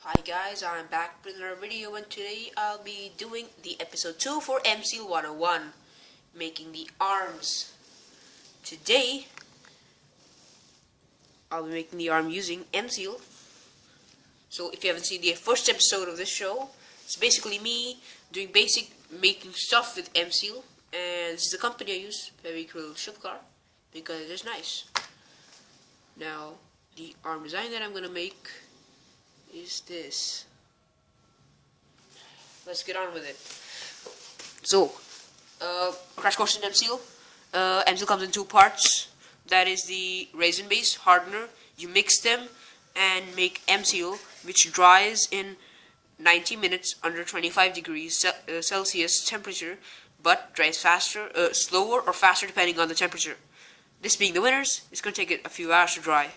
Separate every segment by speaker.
Speaker 1: Hi guys, I'm back with another video, and today I'll be doing the episode 2 for M-ceal 101, making the arms. Today, I'll be making the arm using M-ceal. So if you haven't seen the first episode of this show, it's basically me doing basic making stuff with M-ceal, and this is the company I use, Very Cool Shipcar, because it is nice. Now, the arm design that I'm going to make is this. Let's get on with it. So, crash course in M-ceal. M-ceal comes in two parts. That is the resin base hardener. You mix them and make M-ceal, which dries in 90 minutes under 25 degrees Celsius temperature, but dries faster, slower or faster depending on the temperature. This being the winners, it's going to take it a few hours to dry.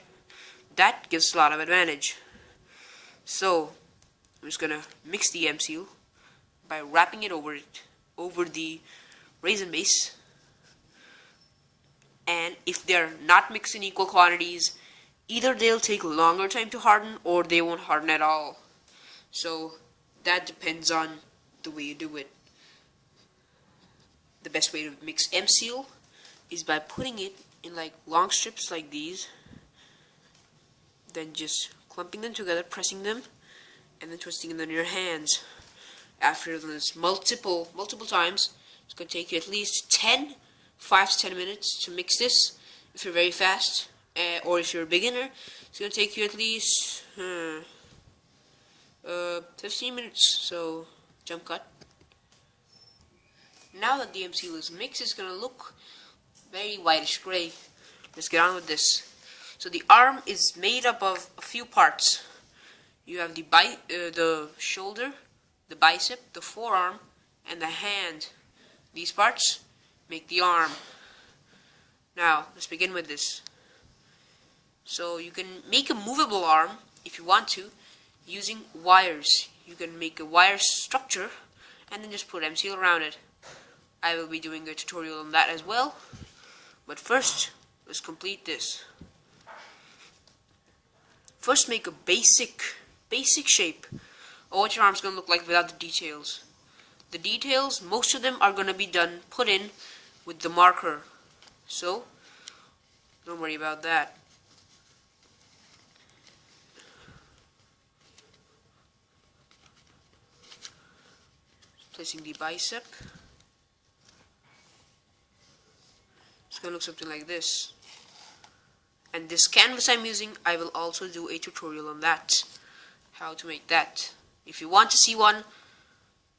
Speaker 1: That gives a lot of advantage. So, I'm just going to mix the M-ceal by wrapping it over the resin base. And if they're not mixed in equal quantities, either they'll take longer time to harden or they won't harden at all. So, that depends on the way you do it. The best way to mix M-ceal is by putting it in like long strips like these, then just clumping them together, pressing them, and then twisting them in your hands. After this multiple times, it's going to take you at least 5 to 10 minutes to mix this if you're very fast, or if you're a beginner, it's going to take you at least 15 minutes, so jump cut. Now that the M-ceal is mixed, it's going to look very whitish gray. Let's get on with this. So the arm is made up of a few parts. You have the shoulder, the bicep, the forearm, and the hand. These parts make the arm. Now, let's begin with this. So you can make a movable arm if you want to using wires. You can make a wire structure and then just put M-ceal around it. I will be doing a tutorial on that as well. But first, let's complete this. First, make a basic shape of what your arm's going to look like without the details. The details, most of them are going to be put in with the marker. So, don't worry about that. Placing the bicep. It's going to look something like this. And this canvas I'm using, I will also do a tutorial on that. How to make that. If you want to see one,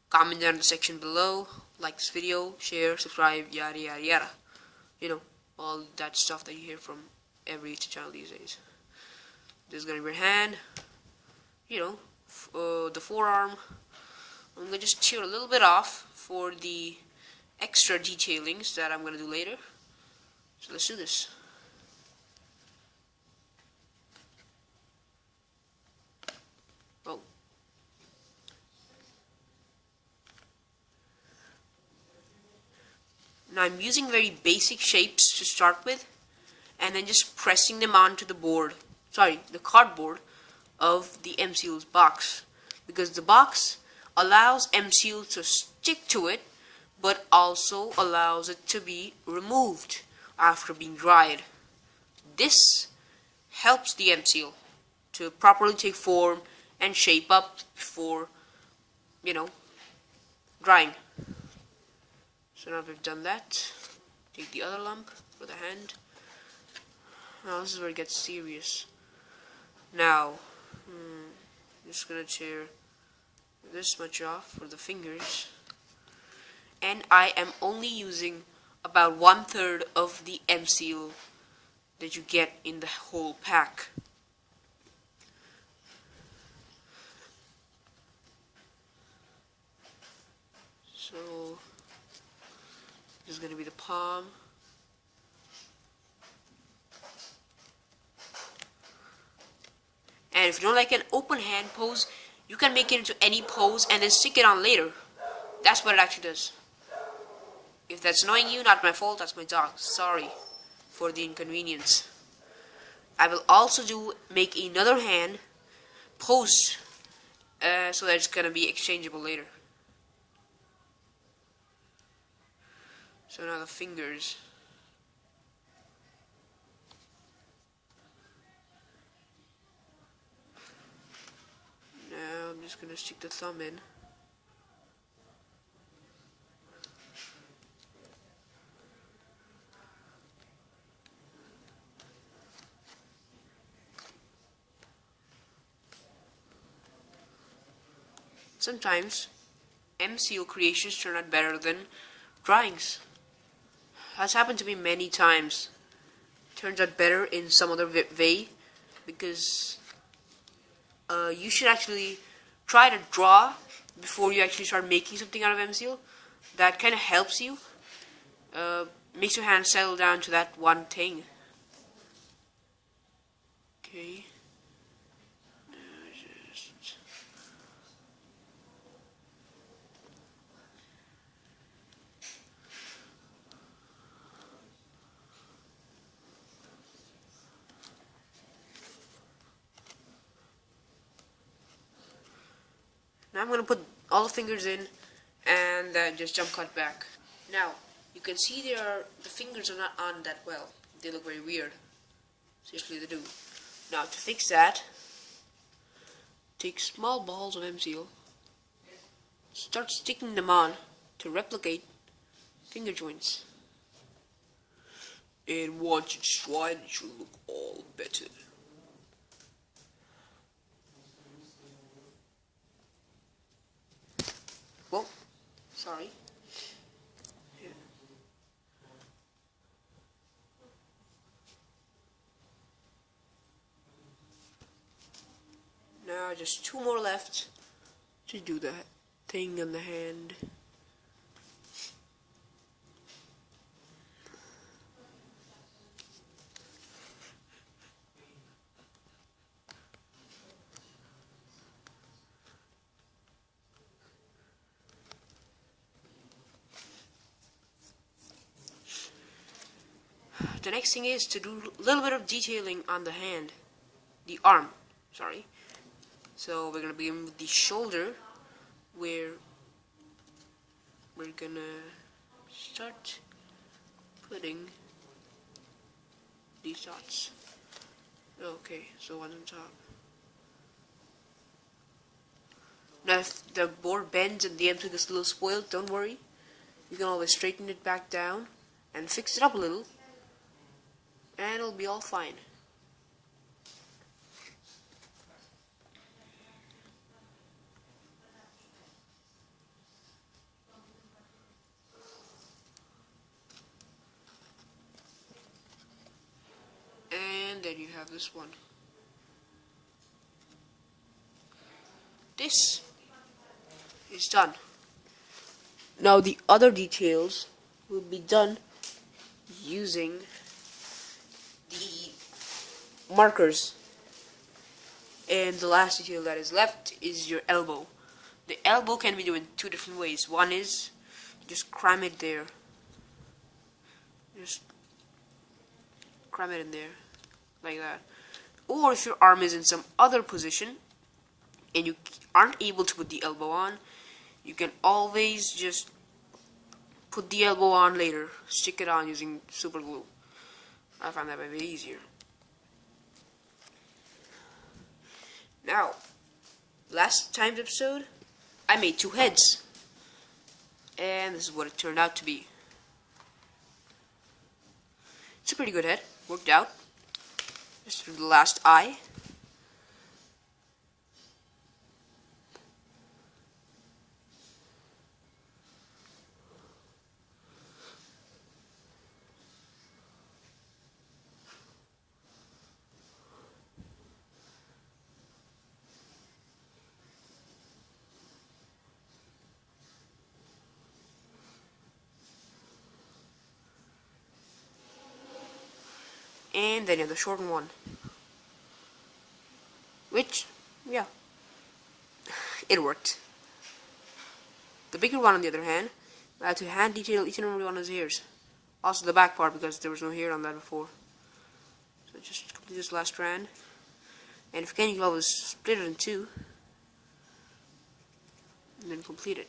Speaker 1: comment down in the section below. Like this video, share, subscribe, yada yada yada. You know, all that stuff that you hear from every channel these days. This is going to be your hand. You know, the forearm. I'm going to just tear a little bit off for the extra detailings that I'm going to do later. So let's do this. Oh. Now I'm using very basic shapes to start with, and then just pressing them onto the the cardboard of the M-ceal's box, because the box allows M-ceal to stick to it, but also allows it to be removed after being dried. This helps the M-ceal to properly take form and shape up before, you know, drying. So now we've done that, take the other lump for the hand. Now this is where it gets serious. Now, I'm just gonna tear this much off for the fingers. And I am only using about 1/3 of the M-ceal that you get in the whole pack. So this is going to be the palm. And if you don't like an open hand pose, you can make it into any pose and then stick it on later. That's what it actually does. If that's annoying you, not my fault, that's my dog. Sorry for the inconvenience. I will also make another hand pose so that it's gonna be exchangeable later. So now the fingers. Now I'm just gonna stick the thumb in. Sometimes M-ceal creations turn out better than drawings. Has happened to me many times. Turns out better in some other way, because you should actually try to draw before you actually start making something out of M-ceal. That kind of helps you, makes your hand settle down to that one thing. Okay. Now I'm going to put all the fingers in and just jump cut back. Now, you can see the fingers are not on that well. They look very weird. Seriously, they do. Now, to fix that, take small balls of M-ceal, start sticking them on to replicate finger joints. And once it's dried, it should look all better. Well, sorry. Yeah. Now just two more left to do the thing on the hand. The next thing is to do a little bit of detailing on the hand, the arm, sorry. So we're going to begin with the shoulder, where we're going to start putting these dots. Okay, so one on top. Now if the board bends and the M-ceal gets a little spoiled, don't worry. You can always straighten it back down and fix it up a little, and it'll be all fine. And then you have this one. This is done. Now the other details will be done using the markers. And the last detail that is left is your elbow. The elbow can be done in two different ways. One is just cram it there. Just cram it in there, like that. Or if your arm is in some other position and you aren't able to put the elbow on, you can always just put the elbow on later. Stick it on using super glue. I find that way easier. Now, last time's episode, I made two heads, and this is what it turned out to be. It's a pretty good head, worked out. Just for the last eye. And then you have the shortened one. Which, yeah, it worked. The bigger one, on the other hand, I had to hand detail each and every one of his hairs. Also the back part, because there was no hair on that before. So just complete this last strand. And if you can, you can always split it in two. and then complete it.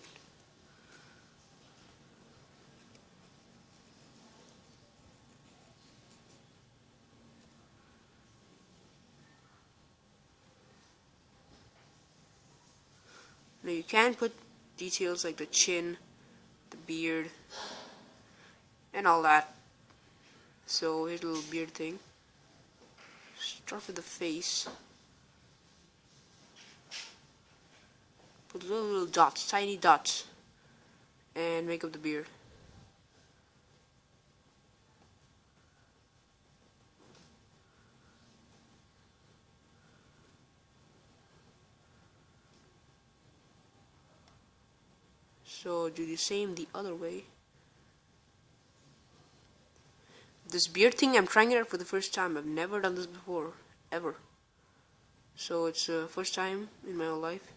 Speaker 1: Now you can put details like the chin, the beard, and all that. So here's a little beard thing. Start with the face. Put little dots, tiny dots, and make up the beard. So do the same the other way. This beard thing, I'm trying it out for the first time. I've never done this before, ever. So it's the first time in my whole life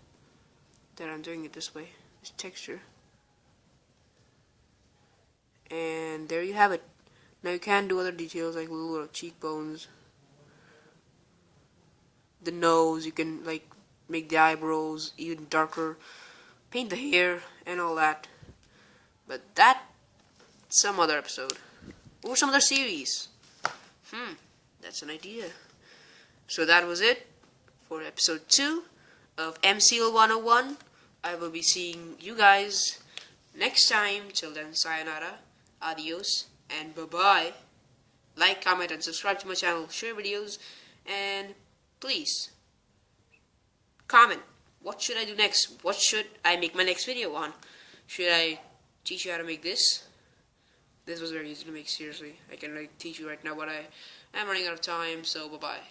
Speaker 1: that I'm doing it this way, this texture. And there you have it. Now you can do other details like little cheekbones, the nose. You can like make the eyebrows even darker, paint the hair and all that. But that's some other episode or some other series. That's an idea. So that was it for episode 2 of M-ceal 101. I will be seeing you guys next time. Till then, sayonara, adios, and bye-bye. Like, comment, and subscribe to my channel. Share videos, and please comment. What should I do next? What should I make my next video on? Should I teach you how to make this? This was very easy to make, seriously. I can like teach you right now, but I am running out of time, so bye-bye.